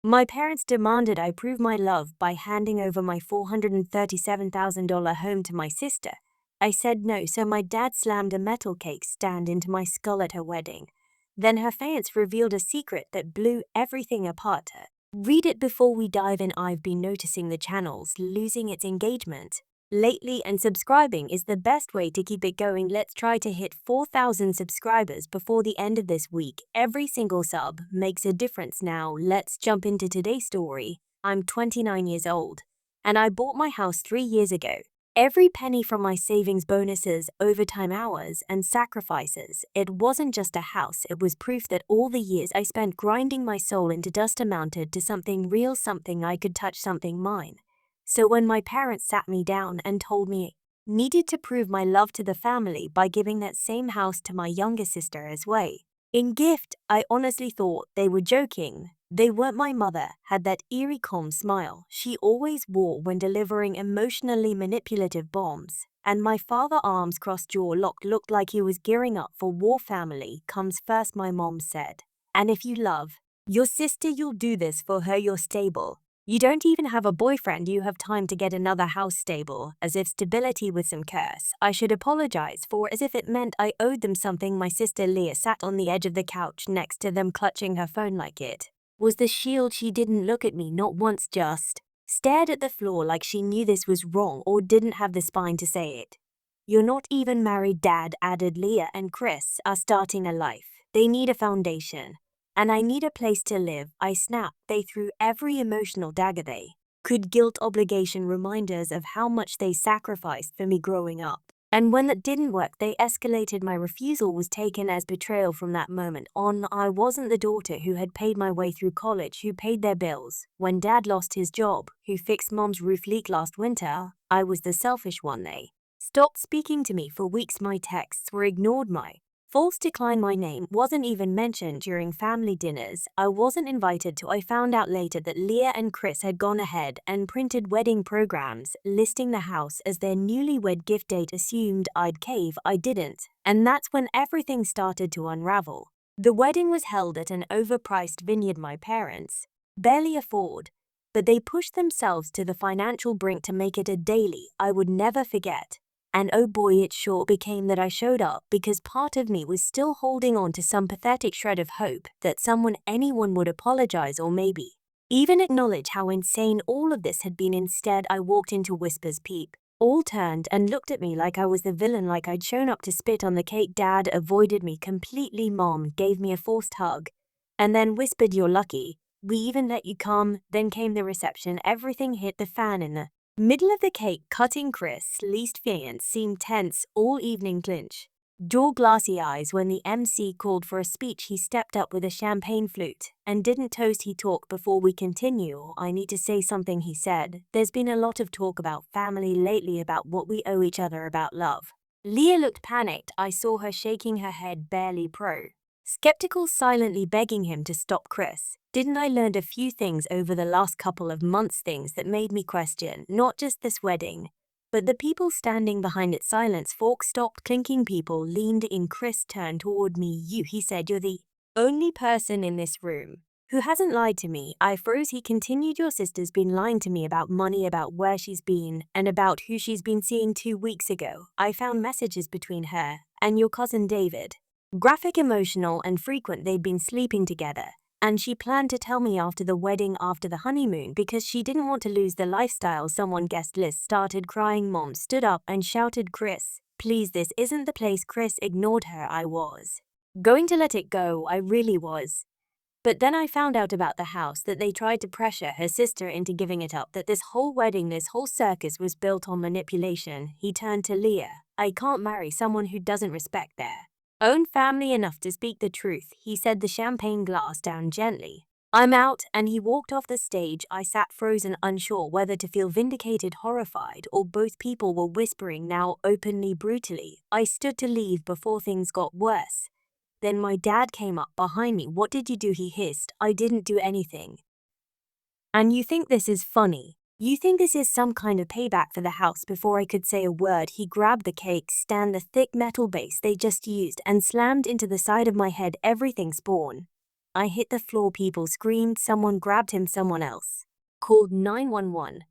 My parents demanded I prove my love by handing over my $437,000 home to my sister. I said no, so my dad slammed a metal cake stand into my skull at her wedding. Then her fiancé revealed a secret that blew everything apart. Read it before we dive in. I've been noticing the channel's losing its engagement lately, and subscribing is the best way to keep it going. Let's try to hit 4,000 subscribers before the end of this week. Every single sub makes a difference. Now let's jump into today's story. I'm 29 years old, and I bought my house 3 years ago. Every penny from my savings, bonuses, overtime hours, and sacrifices. It wasn't just a house, it was proof that all the years I spent grinding my soul into dust amounted to something real, something I could touch, something mine. So when my parents sat me down and told me I needed to prove my love to the family by giving that same house to my younger sister as well, in gift, I honestly thought they were joking. They weren't. My mother had that eerie calm smile she always wore when delivering emotionally manipulative bombs, and my father, arms crossed, jaw locked, looked like he was gearing up for war. Family comes first, my mom said. And if you love your sister, you'll do this for her. You're stable. You don't even have a boyfriend. You have time to get another house. Stable, as if stability was some curse I should apologize for, as if it meant I owed them something. My sister Leah sat on the edge of the couch next to them, clutching her phone like it was the shield. She didn't look at me, not once, just stared at the floor like she knew this was wrong or didn't have the spine to say it. You're not even married, Dad, added. Leah and Chris are starting a life. They need a foundation. And I need a place to live, I snapped. They threw every emotional dagger they could, guilt, obligation, reminders of how much they sacrificed for me growing up. And when that didn't work, they escalated. My refusal was taken as betrayal. From that moment on, I wasn't the daughter who had paid my way through college, who paid their bills when Dad lost his job, who fixed Mom's roof leak last winter. I was the selfish one. They stopped speaking to me for weeks. My texts were ignored. My false decline, my name wasn't even mentioned during family dinners I wasn't invited to. I found out later that Leah and Chris had gone ahead and printed wedding programs listing the house as their newlywed gift date. Assumed I'd cave, I didn't, and that's when everything started to unravel. The wedding was held at an overpriced vineyard my parents barely afford, but they pushed themselves to the financial brink to make it a daily I would never forget. And oh boy, it sure became that. I showed up because part of me was still holding on to some pathetic shred of hope that anyone would apologize or maybe even acknowledge how insane all of this had been. Instead, I walked into Whisper's peep. All turned and looked at me like I was the villain, like I'd shown up to spit on the cake. Dad avoided me completely. Mom gave me a forced hug and then whispered, "You're lucky we even let you come." Then came the reception. Everything hit the fan in the middle of the cake cutting. Chris, least fiancé, seemed tense all evening, clinch jaw, glassy eyes. When the MC called for a speech, he stepped up with a champagne flute and didn't toast. He talked before we continue. "I need to say something," he said. "There's been a lot of talk about family lately, about what we owe each other, about love." Leah looked panicked. I saw her shaking her head, barely skeptical, silently begging him to stop. "Chris, didn't I learned a few things over the last couple of months, things that made me question not just this wedding, but the people standing behind it." Silence. Fork stopped clinking. People leaned in. Chris turned toward me. He said, "You're the only person in this room who hasn't lied to me." I froze. He continued, "Your sister's been lying to me about money, about where she's been, and about who she's been seeing. 2 weeks ago, I found messages between her and your cousin David. Graphic, emotional, and frequent. They'd been sleeping together. And she planned to tell me after the wedding, after the honeymoon, because she didn't want to lose the lifestyle." Someone, guest list, started crying. Mom stood up and shouted, "Chris, please, this isn't the place." Chris ignored her. I was going to let it go, I really was. But then I found out about the house, that they tried to pressure her sister into giving it up, that this whole wedding, this whole circus was built on manipulation. He turned to Leah. "I can't marry someone who doesn't respect their own family enough to speak the truth," he said, the champagne glass down gently. "I'm out," and he walked off the stage. I sat frozen, unsure whether to feel vindicated, horrified, or both. People were whispering now, openly, brutally. I stood to leave before things got worse. Then my dad came up behind me. "What did you do?" he hissed. "I didn't do anything. And you think this is funny? You think this is some kind of payback for the house?" Before I could say a word, he grabbed the cake stand, the thick metal base they just used, and slammed into the side of my head. Everything spawned I hit the floor, people screamed, someone grabbed him, someone else called 911.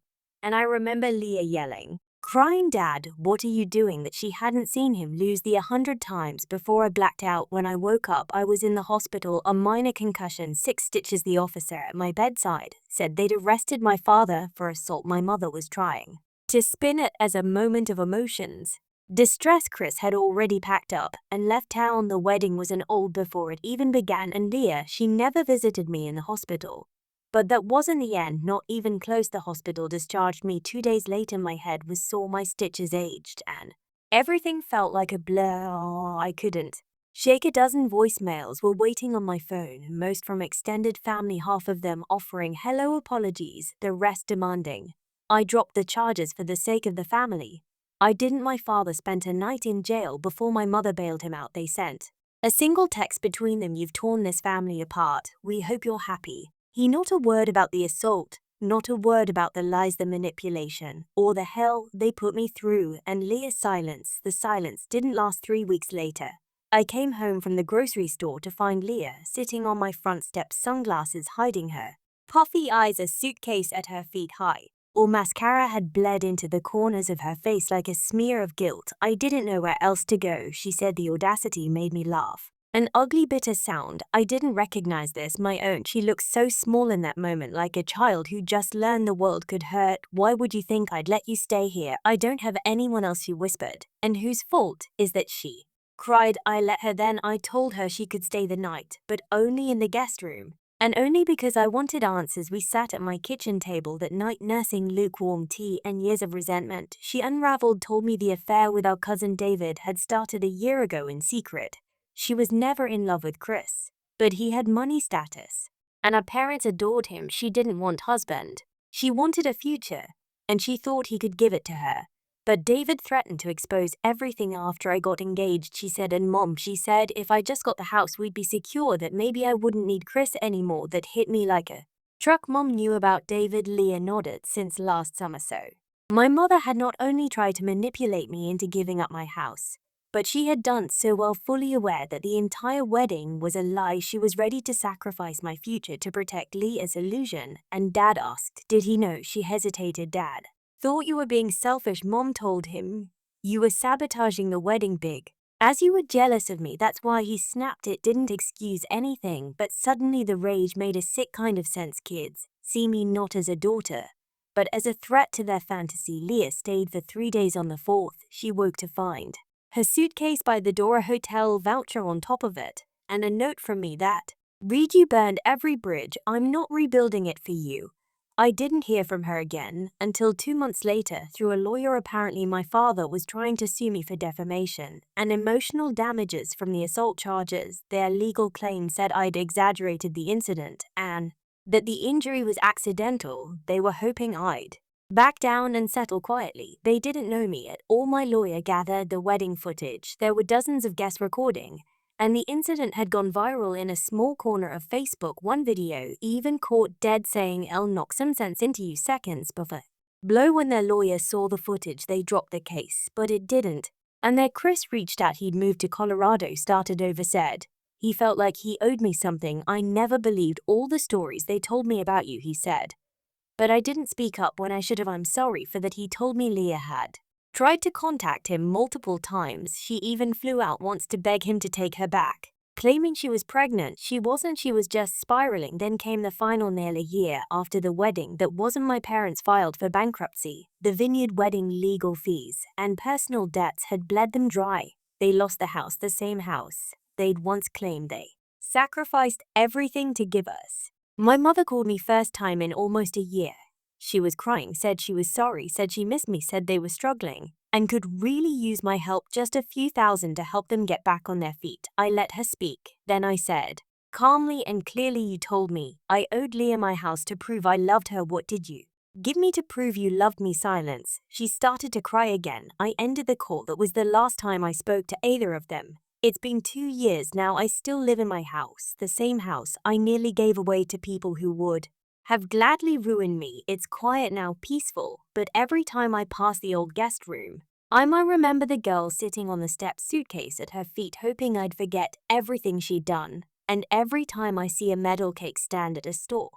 And I remember Leah yelling, crying, "Dad, what are you doing?" That she hadn't seen him lose the 100 times before I blacked out. When I woke up, I was in the hospital, a minor concussion, 6 stitches. The officer at my bedside said they'd arrested my father for assault. My mother was trying to spin it as a moment of emotions. Distress. Chris had already packed up and left town. The wedding was an old before it even began, and Leah, she never visited me in the hospital. But that wasn't the end, not even close. The hospital discharged me 2 days later. My head was sore, my stitches aged, and everything felt like a blur. I couldn't shake a dozen voicemails were waiting on my phone, most from extended family, half of them offering hello apologies, the rest demanding I dropped the charges for the sake of the family. I didn't. My father spent a night in jail before my mother bailed him out. They sent a single text between them: "You've torn this family apart. We hope you're happy." Not a word about the assault, not a word about the lies, the manipulation, or the hell they put me through. And Leah's silence. The silence didn't last. 3 weeks later, I came home from the grocery store to find Leah sitting on my front steps, sunglasses hiding her puffy eyes, a suitcase at her feet, high. Or mascara had bled into the corners of her face like a smear of guilt. I didn't know where else to go, she said. The audacity made me laugh. An ugly, bitter sound. I didn't recognize this, my own. She looked so small in that moment, like a child who just learned the world could hurt. "Why would you think I'd let you stay here? I don't have anyone else," she whispered. "And whose fault is that she cried?" I let her. Then I told her she could stay the night, but only in the guest room. And only because I wanted answers. We sat at my kitchen table that night, nursing lukewarm tea and years of resentment. She unraveled, told me the affair with our cousin David had started a year ago in secret. She was never in love with Chris, but he had money, status, and her parents adored him. She didn't want husband. She wanted a future, and she thought he could give it to her. But David threatened to expose everything after I got engaged, she said. And Mom, she said, if I just got the house, we'd be secure, that maybe I wouldn't need Chris anymore. That hit me like a truck. Mom knew about David. Leah nodded. Since last summer. So my mother had not only tried to manipulate me into giving up my house, but she had done so while fully aware that the entire wedding was a lie. She was ready to sacrifice my future to protect Leah's illusion. And Dad asked, did he know? She hesitated. Dad thought you were being selfish. Mom told him you were sabotaging the wedding, big as you were jealous of me. That's why he snapped. It didn't excuse anything, but suddenly the rage made a sick kind of sense. Kids see me not as a daughter, but as a threat to their fantasy. Leah stayed for 3 days. On the 4th, she woke to find her suitcase by the door, a hotel voucher on top of it, and a note from me that read, "You burned every bridge. I'm not rebuilding it for you." I didn't hear from her again until 2 months later through a lawyer. Apparently my father was trying to sue me for defamation and emotional damages from the assault charges. Their legal claim said I'd exaggerated the incident and that the injury was accidental. They were hoping I'd back down and settle quietly. They didn't know me at all. My lawyer gathered the wedding footage. There were dozens of guest recording, and the incident had gone viral in a small corner of Facebook. One video even caught Dead saying, "I'll knock some sense into you," seconds before blow. When their lawyer saw the footage, they dropped the case, but it didn't. And their Chris reached out. He'd moved to Colorado, started over, said he felt like he owed me something. "I never believed all the stories they told me about you," he said. "But I didn't speak up when I should have. I'm sorry for that." He told me Leah had tried to contact him multiple times. She even flew out once to beg him to take her back, claiming she was pregnant. She wasn't. She was just spiraling. Then came the final nail. A year after the wedding that wasn't. My parents filed for bankruptcy. The Vineyard wedding legal fees and personal debts had bled them dry. They lost the house, the same house they'd once claimed they sacrificed everything to give us. My mother called me first time in almost a year. She was crying, said she was sorry, said she missed me, said they were struggling and could really use my help, just a few thousand to help them get back on their feet. I let her speak. Then I said, calmly and clearly, "You told me I owed Leah my house to prove I loved her. What did you give me to prove you loved me?" Silence. She started to cry again. I ended the call. That was the last time I spoke to either of them. It's been 2 years now. I still live in my house, the same house I nearly gave away to people who would have gladly ruined me. It's quiet now, peaceful, but every time I pass the old guest room, I might remember the girl sitting on the steps, suitcase at her feet, hoping I'd forget everything she'd done. and every time I see a medal cake stand at a store,